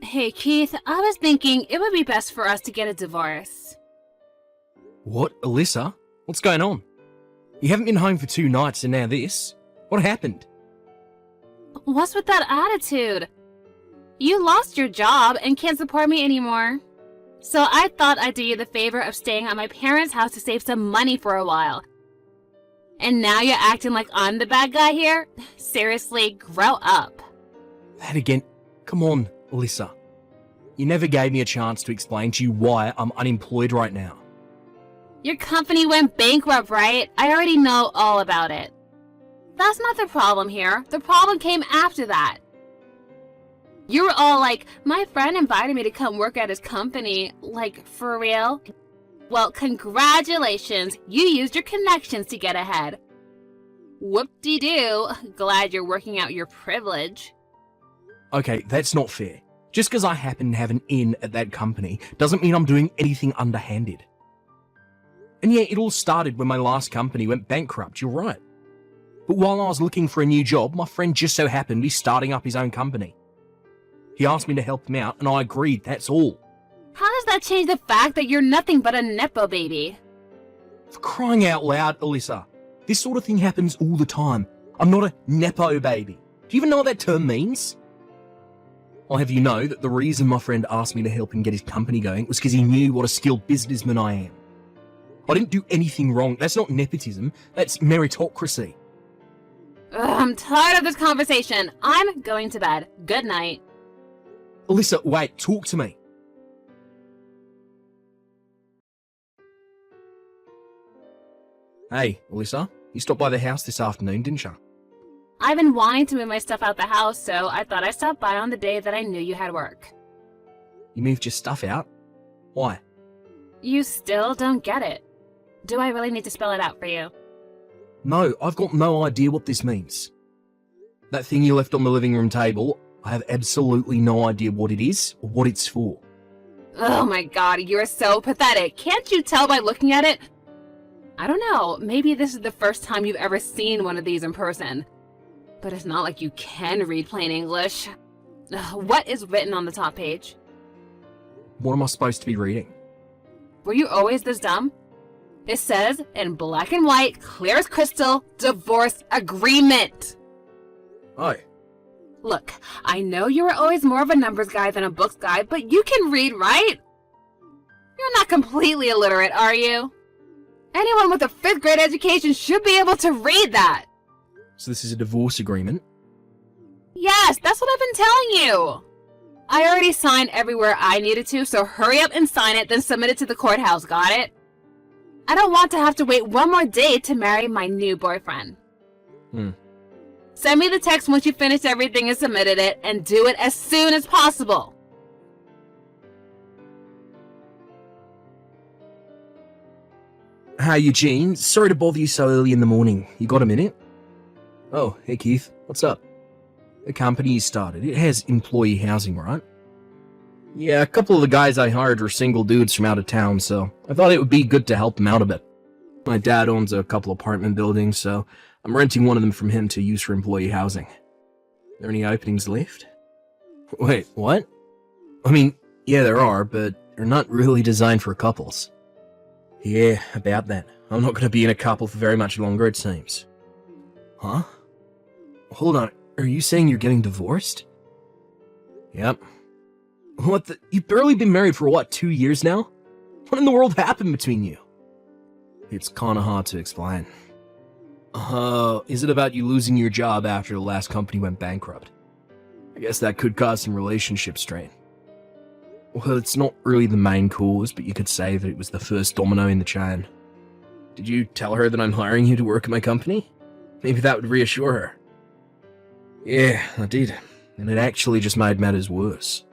Hey Keith, I was thinking it would be best for us to get a divorce. What, Alyssa? What's going on? You haven't been home for 2 nights and now this. What happened? What's with that attitude? You lost your job and can't support me anymore. So I thought I'd do you the favor of staying at my parents' house to save some money for a while. And now you're acting like I'm the bad guy here? Seriously, grow up. That again. Come on, Alyssa. You never gave me a chance to explain to you why I'm unemployed right now. Your company went bankrupt, right? I already know all about it. That's not the problem here. The problem came after that. You were all like, my friend invited me to come work at his company. Like, for real? Well, congratulations. You used your connections to get ahead. Whoop-de-doo. Glad you're working out your privilege. Okay, that's not fair. Just because I happen to have an in at that company doesn't mean I'm doing anything underhanded. And yeah, it all started when my last company went bankrupt, you're right. But while I was looking for a new job, my friend just so happened to be starting up his own company. He asked me to help him out, and I agreed, that's all. How does that change the fact that you're nothing but a Nepo baby? For crying out loud, Alyssa, this sort of thing happens all the time. I'm not a Nepo baby. Do you even know what that term means? I'll have you know that the reason my friend asked me to help him get his company going was because he knew what a skilled businessman I am. I didn't do anything wrong. That's not nepotism. That's meritocracy. Ugh, I'm tired of this conversation. I'm going to bed. Good night. Alyssa, wait, talk to me. Hey, Alyssa, you stopped by the house this afternoon, didn't you? I've been wanting to move my stuff out the house, so I thought I'd stop by on the day that I knew you had work. You moved your stuff out? Why? You still don't get it. Do I really need to spell it out for you? No, I've got no idea what this means. That thing you left on the living room table, I have absolutely no idea what it is or what it's for. Oh my god, you're so pathetic. Can't you tell by looking at it? I don't know, maybe this is the first time you've ever seen one of these in person. But it's not like you can read plain English. What is written on the top page? What am I supposed to be reading? Were you always this dumb? It says, in black and white, clear as crystal, divorce agreement. Oh. Look, I know you were always more of a numbers guy than a books guy, but you can read, right? You're not completely illiterate, are you? Anyone with a 5th grade education should be able to read that. So this is a divorce agreement? Yes, that's what I've been telling you. I already signed everywhere I needed to, so hurry up and sign it, then submit it to the courthouse, got it? I don't want to have to wait one more day to marry my new boyfriend. Send me the text once you finish everything and submitted it, and do it as soon as possible. Hi, Eugene. Sorry to bother you so early in the morning. You got a minute? Oh, hey Keith. What's up? The company you started, it has employee housing, right? Yeah, a couple of the guys I hired were single dudes from out of town, so I thought it would be good to help them out a bit. My dad owns a couple apartment buildings, so I'm renting one of them from him to use for employee housing. Are there any openings left? Wait, what? I mean, yeah, there are, but they're not really designed for couples. Yeah, about that. I'm not going to be in a couple for very much longer, it seems. Huh? Hold on, are you saying you're getting divorced? Yep. What the? You've barely been married for what, 2 years now? What in the world happened between you? It's kinda hard to explain. Is it about you losing your job after the last company went bankrupt? I guess that could cause some relationship strain. Well, it's not really the main cause, but you could say that it was the first domino in the chain. Did you tell her that I'm hiring you to work at my company? Maybe that would reassure her. Yeah, I did, and it actually just made matters worse.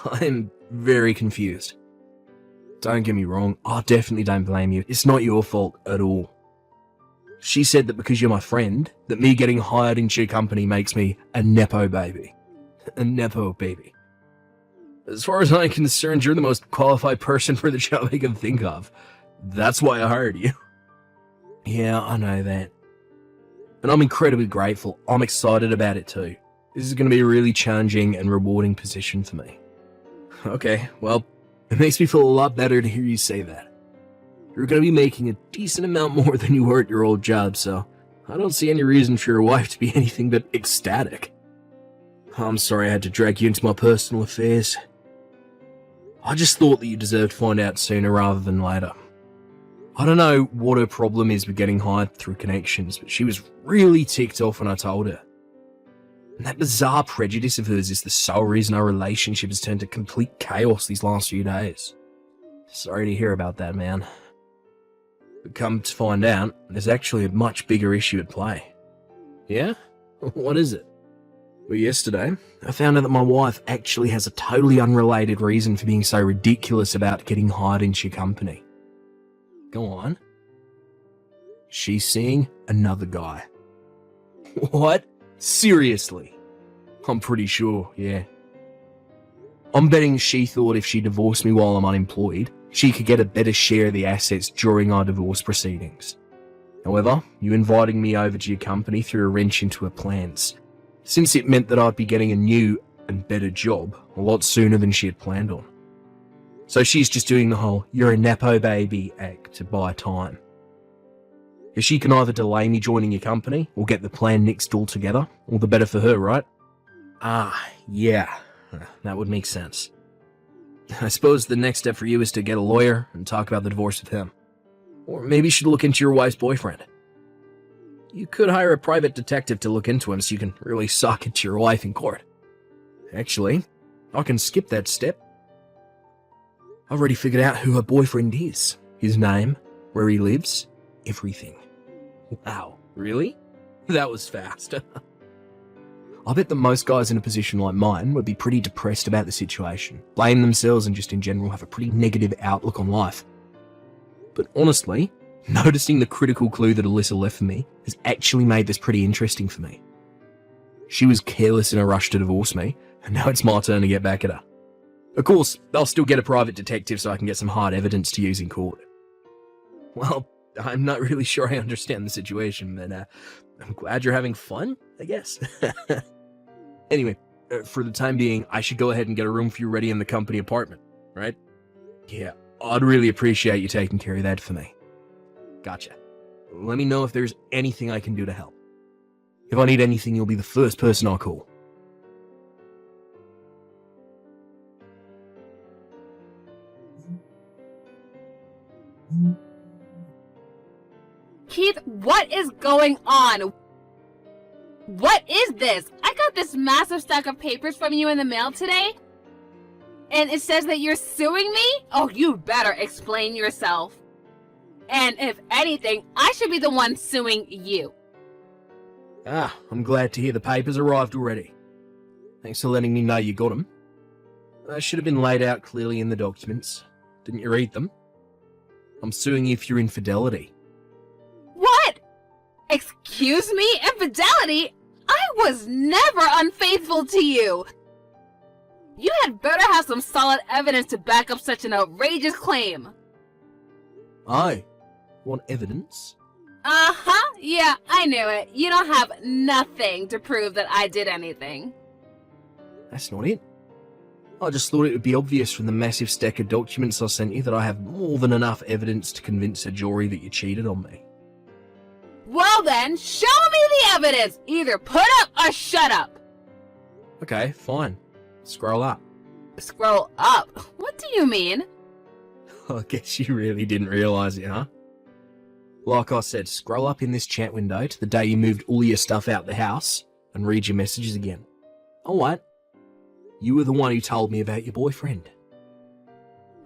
I'm very confused. Don't get me wrong, I definitely don't blame you. It's not your fault at all. She said that because you're my friend, that me getting hired into your company makes me a Nepo baby. A Nepo baby. As far as I'm concerned, you're the most qualified person for the job I can think of. That's why I hired you. Yeah, I know that. And I'm incredibly grateful. I'm excited about it too. This is going to be a really challenging and rewarding position for me. Okay, well, it makes me feel a lot better to hear you say that. You're gonna be making a decent amount more than you were at your old job, so I don't see any reason for your wife to be anything but ecstatic. I'm sorry I had to drag you into my personal affairs. I just thought that you deserved to find out sooner rather than later. I don't know what her problem is with getting hired through connections, but she was really ticked off when I told her. And that bizarre prejudice of hers is the sole reason our relationship has turned to complete chaos these last few days. Sorry to hear about that, man. But come to find out, there's actually a much bigger issue at play. Yeah? What is it? Well, yesterday, I found out that my wife actually has a totally unrelated reason for being so ridiculous about getting hired into your company. Go on. She's seeing another guy. What? Seriously? I'm pretty sure, yeah. I'm betting she thought if she divorced me while I'm unemployed, she could get a better share of the assets during our divorce proceedings. However, you inviting me over to your company threw a wrench into her plans, since it meant that I'd be getting a new and better job a lot sooner than she had planned on. So she's just doing the whole "you're a Nepo baby" act to buy time. If she can either delay me joining your company or get the plan nixed altogether, all the better for her, right? Ah, yeah, that would make sense. I suppose the next step for you is to get a lawyer and talk about the divorce with him. Or maybe you should look into your wife's boyfriend. You could hire a private detective to look into him so you can really sock it to your wife in court. Actually, I can skip that step. I've already figured out who her boyfriend is. His name, where he lives, everything. Wow, really? That was fast. I bet that most guys in a position like mine would be pretty depressed about the situation, blame themselves, and just in general have a pretty negative outlook on life. But honestly, noticing the critical clue that Alyssa left for me has actually made this pretty interesting for me. She was careless in a rush to divorce me, and now it's my turn to get back at her. Of course, I'll still get a private detective so I can get some hard evidence to use in court. Well, I'm not really sure I understand the situation, but I'm glad you're having fun, I guess. Anyway, for the time being, I should go ahead and get a room for you ready in the company apartment, right? Yeah, I'd really appreciate you taking care of that for me. Gotcha. Let me know if there's anything I can do to help. If I need anything, you'll be the first person I'll call. Keith, what is going on? What is this? I got this massive stack of papers from you in the mail today, and it says that you're suing me? Oh, you better explain yourself. And if anything, I should be the one suing you. Ah, I'm glad to hear the papers arrived already. Thanks for letting me know you got them. They should have been laid out clearly in the documents. Didn't you read them? I'm suing you for your infidelity. What? Excuse me? Infidelity? I was never unfaithful to you. You had better have some solid evidence to back up such an outrageous claim. I want evidence? Uh-huh, yeah, I knew it. You don't have nothing to prove that I did anything. That's not it. I just thought it would be obvious from the massive stack of documents I sent you that I have more than enough evidence to convince a jury that you cheated on me. Well then, show me the evidence! Either put up or shut up! Okay, fine. Scroll up. Scroll up? What do you mean? I guess you really didn't realise it, huh? Like I said, scroll up in this chat window to the day you moved all your stuff out the house and read your messages again. Alright. You were the one who told me about your boyfriend.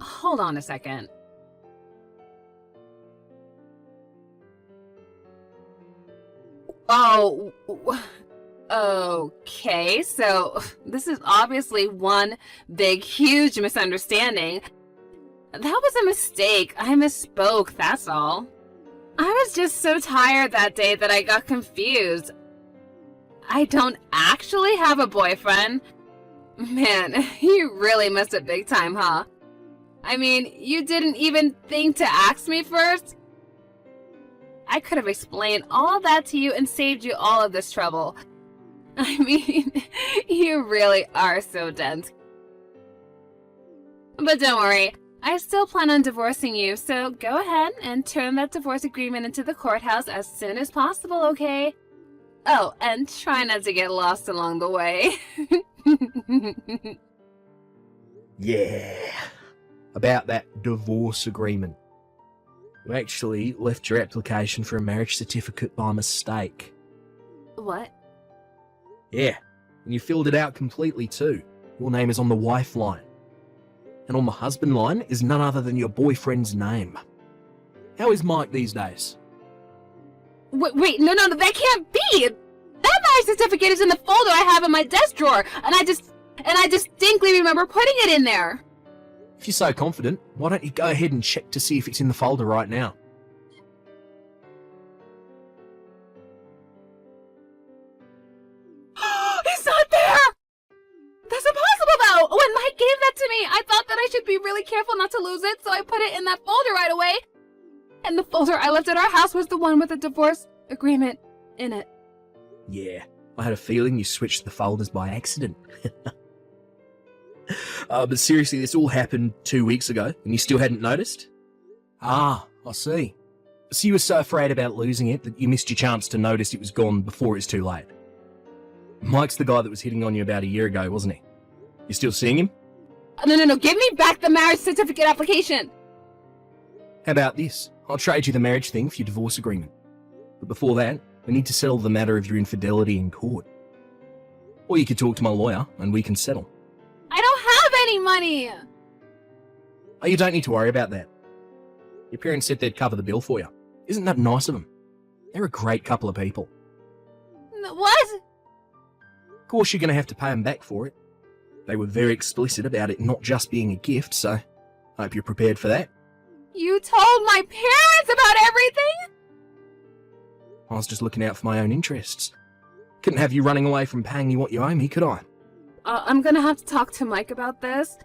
Hold on a second. Oh, okay, so this is obviously one big, huge misunderstanding. That was a mistake. I misspoke, that's all. I was just so tired that day that I got confused. I don't actually have a boyfriend. Man, you really missed it big time, huh? I mean, you didn't even think to ask me first? I could have explained all that to you and saved you all of this trouble. I mean, you really are so dense. But don't worry, I still plan on divorcing you, so go ahead and turn that divorce agreement into the courthouse as soon as possible, okay? Oh, and try not to get lost along the way. Yeah. About that divorce agreement. You actually left your application for a marriage certificate by mistake. What? Yeah. And you filled it out completely too. Your name is on the wife line. And on the husband line is none other than your boyfriend's name. How is Mike these days? Wait, no, that can't be! That marriage certificate is in the folder I have in my desk drawer, and I distinctly remember putting it in there. If you're so confident, why don't you go ahead and check to see if it's in the folder right now? It's not there! That's impossible, though! When Mike gave that to me, I thought that I should be really careful not to lose it, so I put it in that folder right away. And the folder I left at our house was the one with the divorce agreement in it. Yeah, I had a feeling you switched the folders by accident. But seriously, this all happened 2 weeks ago, and you still hadn't noticed? Ah, I see. So you were so afraid about losing it that you missed your chance to notice it was gone before it's too late. Mike's the guy that was hitting on you about a year ago, wasn't he? You still seeing him? No, give me back the marriage certificate application! How about this? I'll trade you the marriage thing for your divorce agreement. But before that, we need to settle the matter of your infidelity in court. Or you could talk to my lawyer, and we can settle. I don't have any money! Oh, you don't need to worry about that. Your parents said they'd cover the bill for you. Isn't that nice of them? They're a great couple of people. What? Of course you're going to have to pay them back for it. They were very explicit about it not just being a gift, so I hope you're prepared for that. You told my parents about everything? I was just looking out for my own interests. Couldn't have you running away from paying me what you owe me, could I? I'm gonna have to talk to Mike about this.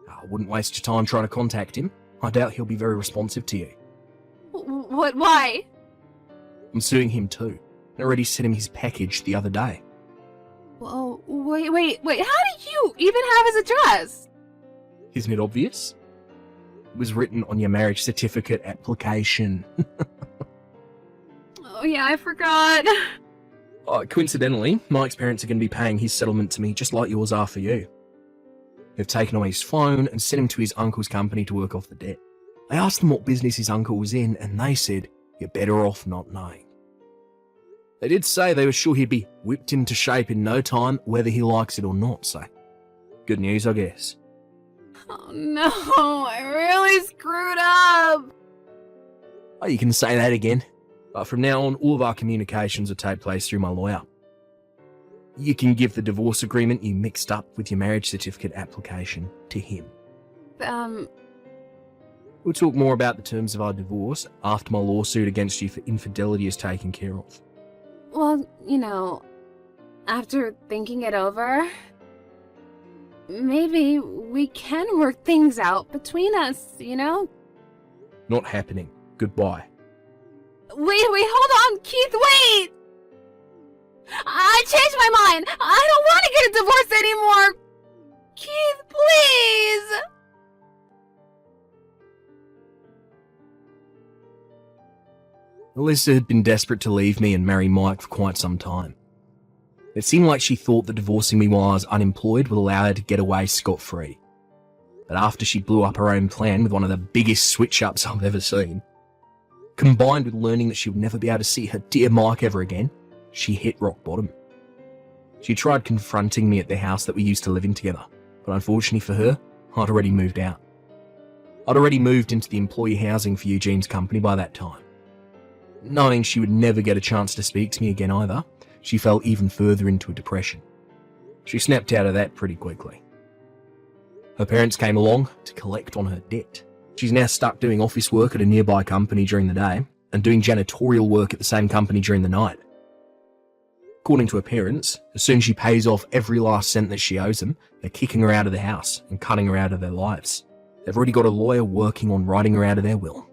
I wouldn't waste your time trying to contact him. I doubt he'll be very responsive to you. What? Why? I'm suing him too. I already sent him his package the other day. Well, wait, how do you even have his address? Isn't it obvious? It was written on your marriage certificate application. Oh yeah, I forgot. Coincidentally, Mike's parents are going to be paying his settlement to me just like yours are for you. They've taken away his phone and sent him to his uncle's company to work off the debt. I asked them what business his uncle was in, and they said, you're better off not knowing. They did say they were sure he'd be whipped into shape in no time, whether he likes it or not, so good news, I guess. Oh no, I really screwed up. Oh, you can say that again. But from now on, all of our communications will take place through my lawyer. You can give the divorce agreement you mixed up with your marriage certificate application to him. We'll talk more about the terms of our divorce after my lawsuit against you for infidelity is taken care of. Well, after thinking it over, maybe we can work things out between us, Not happening. Goodbye. Wait, hold on, Keith, wait! I changed my mind! I don't want to get a divorce anymore! Keith, please! Alyssa had been desperate to leave me and marry Mike for quite some time. It seemed like she thought that divorcing me while I was unemployed would allow her to get away scot-free. But after she blew up her own plan with one of the biggest switch-ups I've ever seen, combined with learning that she would never be able to see her dear Mike ever again, she hit rock bottom. She tried confronting me at the house that we used to live in together, but unfortunately for her, I'd already moved out. I'd already moved into the employee housing for Eugene's company by that time. Knowing she would never get a chance to speak to me again either, she fell even further into a depression. She snapped out of that pretty quickly. Her parents came along to collect on her debt. She's now stuck doing office work at a nearby company during the day and doing janitorial work at the same company during the night. According to her parents, as soon as she pays off every last cent that she owes them, they're kicking her out of the house and cutting her out of their lives. They've already got a lawyer working on writing her out of their will.